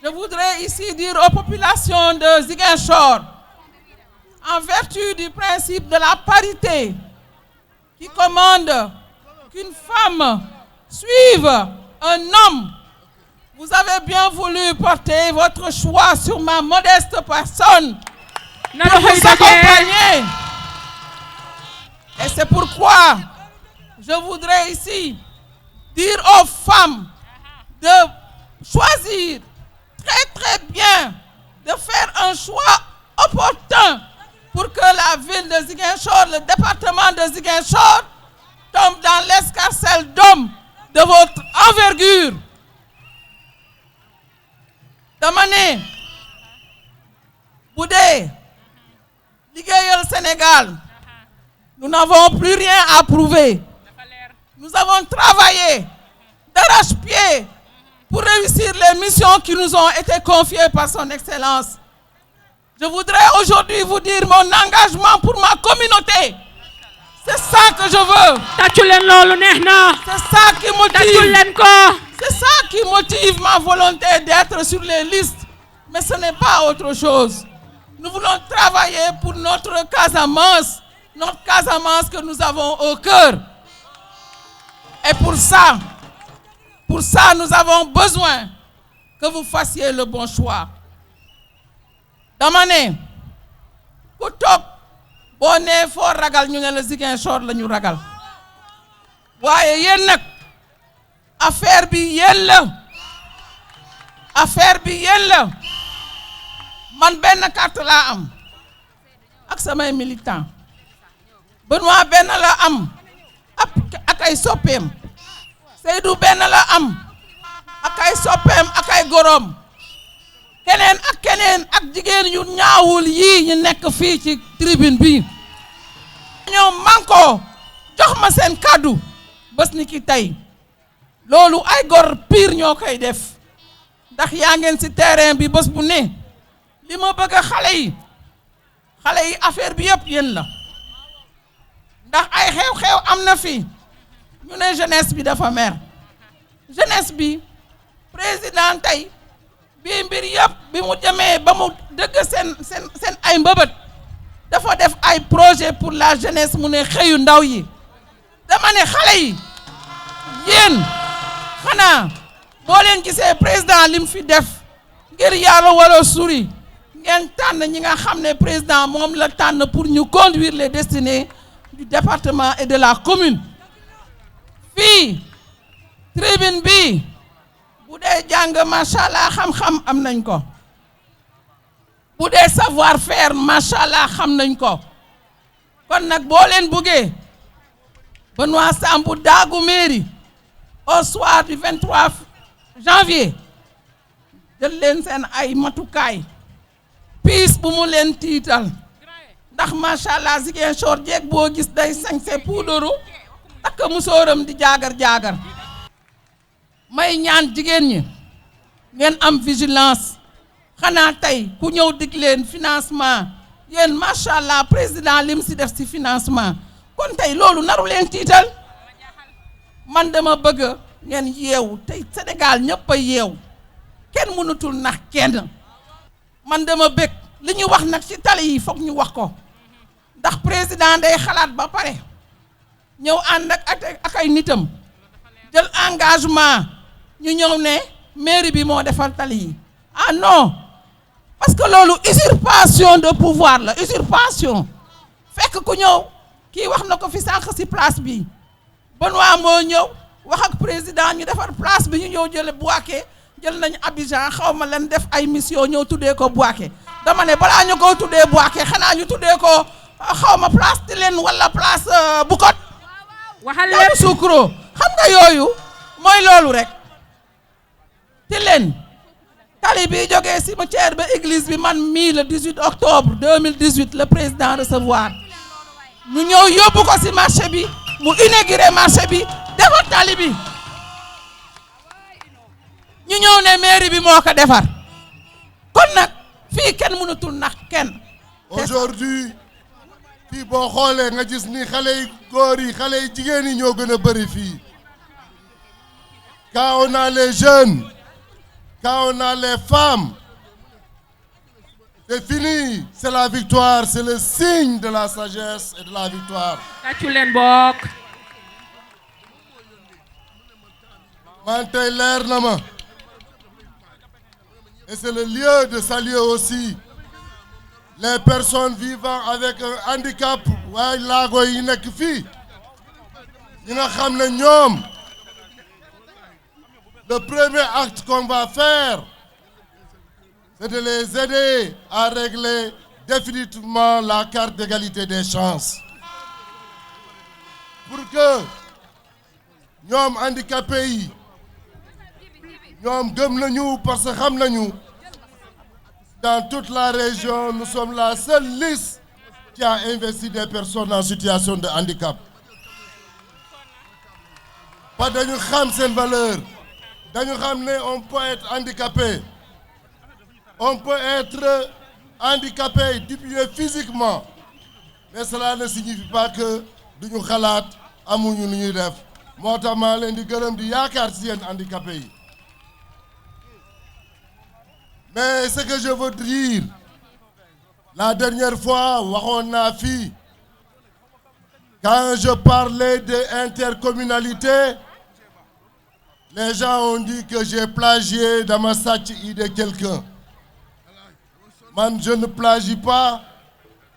Je voudrais ici dire aux populations de Ziguinchor, en vertu du principe de la parité qui commande qu'une femme suive un homme, vous avez bien voulu porter votre choix sur ma modeste personne pour vous accompagner. Et c'est pourquoi je voudrais ici dire aux femmes de choisir très bien, de faire un choix opportun pour que la ville de Ziguinchor, le département de Ziguinchor, tombe dans l'escarcelle d'hommes de votre envergure. dama ne bu dee liggéeyal Sénégal, nous n'avons plus rien à prouver. Nous avons travaillé d'arrache-pied pour réussir les missions qui nous ont été confiées par son Excellence. Je voudrais aujourd'hui vous dire mon engagement pour ma communauté. C'est ça que je veux. C'est ça qui motive. C'est ça qui motive ma volonté d'être sur les listes. Mais ce n'est pas autre chose. Nous voulons travailler pour notre Casamance que nous avons au cœur. Et pour ça, nous avons besoin que vous fassiez le bon choix. dama ne ku toog boo nee foo ragal ñu ne la Ziguinchor la ñu ragal waaye yéen nag affaire bi yéen la man benn carte laa am ak samay militant Benoît benn la am ak ay soppeem Seydou benn la am ak ay soppeem ak ay gorom keneen ak jigéen yu ñaawul yii ñu nekk fii ci tribune bi ñoo manko jox ma seen kàddu bés ni ki tey loolu ay gor pire ñoo koy def ndax yaa ngeen ci terrain bi bés bu ne li ma bëgg xale yi affaire bi yëpp yéen la ndax ay xew-xew am na fi ñu ne jeunesse bi dafa mer jeunesse bi président tey bii mbir yëpp bi mu demee ba mu dëgg seen ay mbëbët dafa def ay projet pour la jeunesse mu ne xëyu ndaw yi dama ne xale yi yéen xanaa boo leen gisee président lim fi def ngir yàlla wala suri ngeen tànn ñi nga xam ne président moom la tànn pour ñu conduire les destinées du département et de la commune fii tribune bi bu dee jàng macha allah xam-xam am nañ ko bu dee savoir faire macha allah xam nañ ko kon nag boo leen buggee Benoît Sambou daagu mairie au soir du 23 janvier jël leen seen ay matukaay piis bu mu leen tiital ndax macha allah Ziguinchor jeeg boo gis day sañse puudaru takk musóoram di jaagar may ñaan jigéen ñi ngeen am vigilance xanaa tey ku ñëw dig leen financement yéen macha allah président lim si def si financement kon tey loolu naru leen tiital man dama bëgg ngeen yeewu tey Sénégal ñëpp a yeewu kenn mënutul nax kenn man dama bëgg li ñu wax nag ci tali yi foog ñu wax ko ndax président day xalaat ba pare ñëw ànd ak ay nitam jël engagement ñu ñëw ne mairie bi moo defal tali yi ah non parce que loolu usurpation de pouvoir la usurpation fekk ku ñëw kii wax na ko fi sànq ci place bi Benoît moo ñëw wax ak président ñu defar place bi ñu ñëw jële Bouaké jël nañu Abidjan xaw ma leen def ay mission ñëw tuddee ko Bouaké dama ne balaa ñu ko tuddee Bouaké xanaa ñu tuddee ko xaw ma place Tilène wala place Bukot waxal lépp Sucro xam nga yooyu mooy loolu rek Tilène tali bi jógee cimetière ba église bi man mii le 18 octobre 2018 le président recevoir ñu ñëw yóbbu ko ci marché bi mu inauguré marché bi defar tali bi ñu ñëw ne mairie bi moo ko defar kon nag fii kenn mënatul nax kenn. aujourd'hui fii boo xoolee nga gis ni xale yu góor yi xale yu jigéen yi ñoo gën a bëri fii quand on a les jeunes Quand on a les femmes, c'est fini. C'est la victoire. C'est le signe de la sagesse et de la victoire. Mantay leer na ma. Et c'est le lieu de saluer aussi les personnes vivant avec un handicap. waaye laago yi nekk fii ñi nga xam ne ñoom le premier acte qu'on va faire, c'est de les aider à régler définitivement la carte d'égalité des chances. Pour que ñoom handicapés yi ñoom gëm nañu parce que xam nañu dans toute la région nous sommes la seule liste qui a investi des personnes en situation de handicap. Pas dañu xam seen valeur. Dañu xam ne on peut être handicapé. On peut être handicapé diminué physiquement. Mais cela ne signifie pas que duñu xalaat amuñu lu ñuy def. Moo tax maa leen di gërëm di yaakaar ci yéen handicapé yi. Mais ce que je veux dire, la dernière fois, waxoon naa fii, quand je parlais d'intercommunalité, les gens ont dit que j'ai plagié dama sàcc idée quelqu'un. Man, je ne plagie pas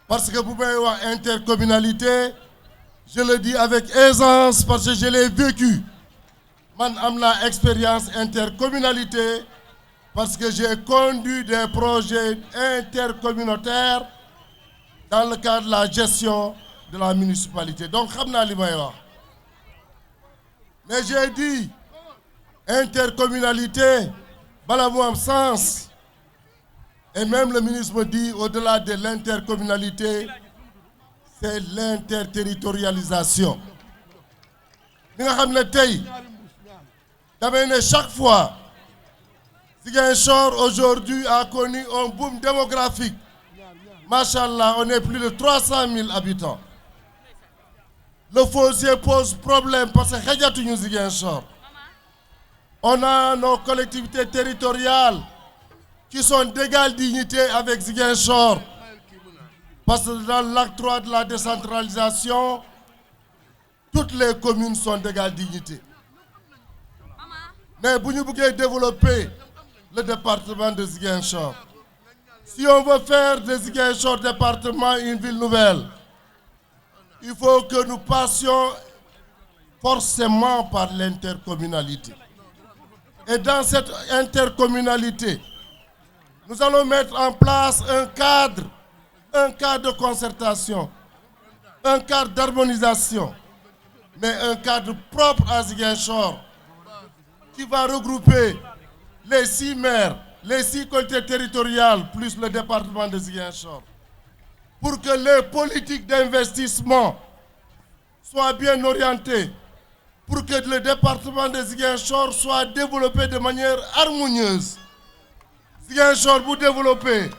parce que bu may wax intercommunalité, je le dis avec aisance parce que je l'ai vécu. Man am naa expérience intercommunalité parce que j'ai conduit des projets intercommunautaires dans le cadre de la gestion de la municipalité. Donc xam naa li may wax. Mais j'ai dit intercommunalité bala mu am sens. Et même le ministre me dit au-delà de l'intercommunalité, c'est l'interterritorialisation. Li nga xam ne tey damay ne chaque fois Ziguinchor aujourd'hui a connu un boom démographique. Machallah, on est plus de 300 000 habitants. Le foncier pose problème parce que xajatuñu Ziguinchor. On a nos collectivités territoriales qui sont d'égale dignité avec Ziguinchor. Parce que dans l'acte 3 de la décentralisation, toutes les communes sont d'égale dignité. Mais bu ñu bëggee développer le département de Ziguinchor, si on veut faire de Ziguinchor département une ville nouvelle, il faut que nous passions forcément par l'intercommunalité. Et dans cette intercommunalité, nous allons mettre en place un cadre de concertation, un cadre d'harmonisation, mais un cadre propre à Ziguinchor qui va regrouper les 6 maires, les 6 collectivités territoriales, plus le département de Ziguinchor, pour que les politiques d'investissement soient bien orientées, pour que le département de Ziguinchor soit développé de manière harmonieuse. Ziguinchor bu développé,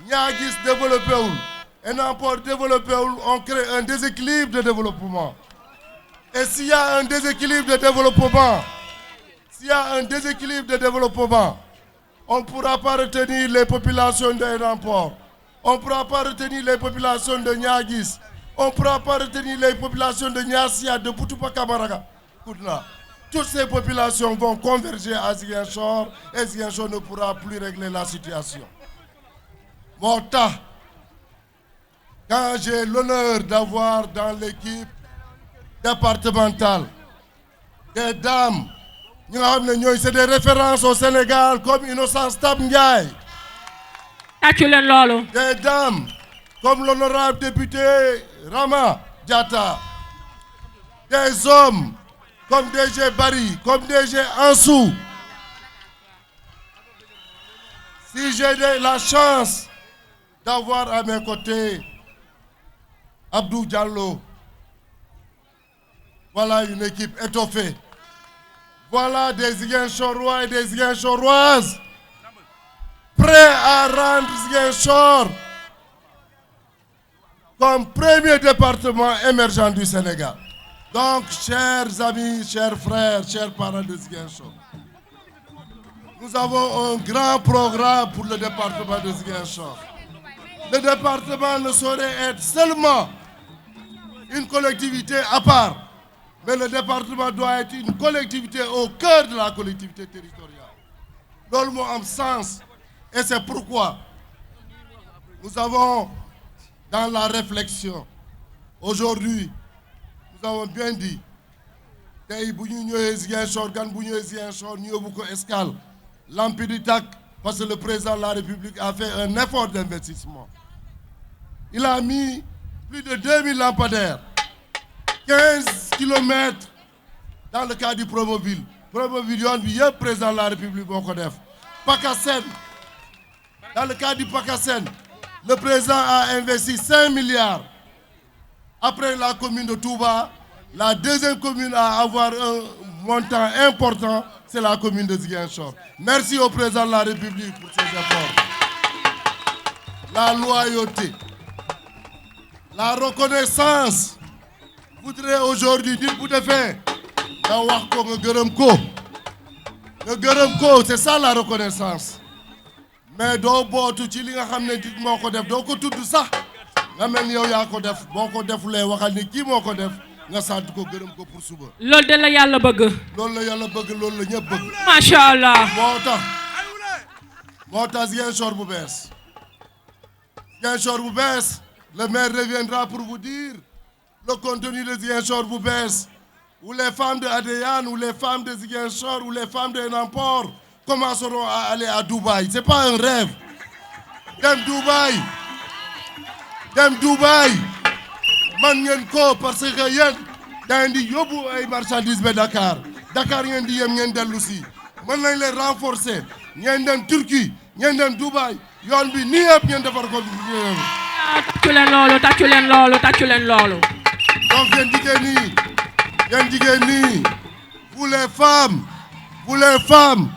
Niaguis développé wul, et Namport développé wul, on crée un déséquilibre de développement. Et s'il y a un déséquilibre de développement, on ne pourra pas retenir les populations de Namport, on ne pourra pas retenir les populations de Niaguis, on ne pourra pas retenir les populations de Niassia, de Boutoupa Kamaraga. Toutes ces populations vont converger à Ziguinchor et Ziguinchor ne pourra plus régler la situation. Moo tax, quand j'ai l'honneur d'avoir dans l'équipe départementale des dames, c'est des références au Sénégal comme Innocence Tab Ndiaye. Des dames comme l'honorable député Rama Diatta. Des hommes comme DG Barry, comme DG Ansou. Si j'ai la chance d'avoir à mes côtés Abdou Diallo, voilà une équipe étoffée. Voilà des Ziguinchorois et des Ziguinchoroises prêts à rendre Ziguinchor comme premier département émergent du Sénégal. Donc, chers amis, chers frères, chers parents de Ziguinchor, nous avons un grand programme pour le département de Ziguinchor. Le département ne saurait être seulement une collectivité à part, mais le département doit être une collectivité au cœur de la collectivité territoriale. Loolu moo am sens, et c'est pourquoi nous avons dans la réflexion aujourd'hui, nous avons bien dit tey bu ñu ñëwee Ziguinchor gan bu ñëwee Ziguinchor ñu yóbbu ko Escale lampi di tàkk parce que le président de la République a fait un effort d'investissement. Il a mis plus de 2000 lampadaires, 15 kilomètres dans le cadre du Promoville. Promoville yoon bi yëpp président de la République moo ko def. PACASEN, dans le cadre du PACASEN, le président a investi 5 milliards. Après la commune de Touba, la deuxième commune à avoir un montant important, c'est la commune de Ziguinchor. Merci au président de la République pour ses efforts. La loyauté, la reconnaissance. Voudrais aujourd'hui dire pour de fait, c'est ça la reconnaissance. Mais doo bootu ci li nga xam ne dit moo ko def doo ko tudd sax nga mel ni yow yaa ko def boo ko defulee waxal ni kii moo ko def nga sant ko gërëm ko pour suba. loolu de la yàlla bëgg. loolu la yàlla bëgg loolu la ñëpp bëgg. macha allah. moo tax Ziguinchor bu bees. Ziguinchor bu bees le maire reviendra pour vous dire le contenu de Ziguinchor bu bees où les femmes de Adéane ou les femmes de Ziguinchor ou les femmes de Namport commenceront à aller à Dubaï. C'est pas un rêve. Dem Dubaï man ngeen ko parce que yéen da ngeen di yóbbu ay marchandises ba Dakar ngeen di yem ngeen dellu si mën nañ leen renforcer ngeen dem Turquie ngeen dem Dubaï yoon bi nii yëpp ngeen defar ko. tàccu leen loolu. donc yéen jigéen ñi vous les femmes vous les femmes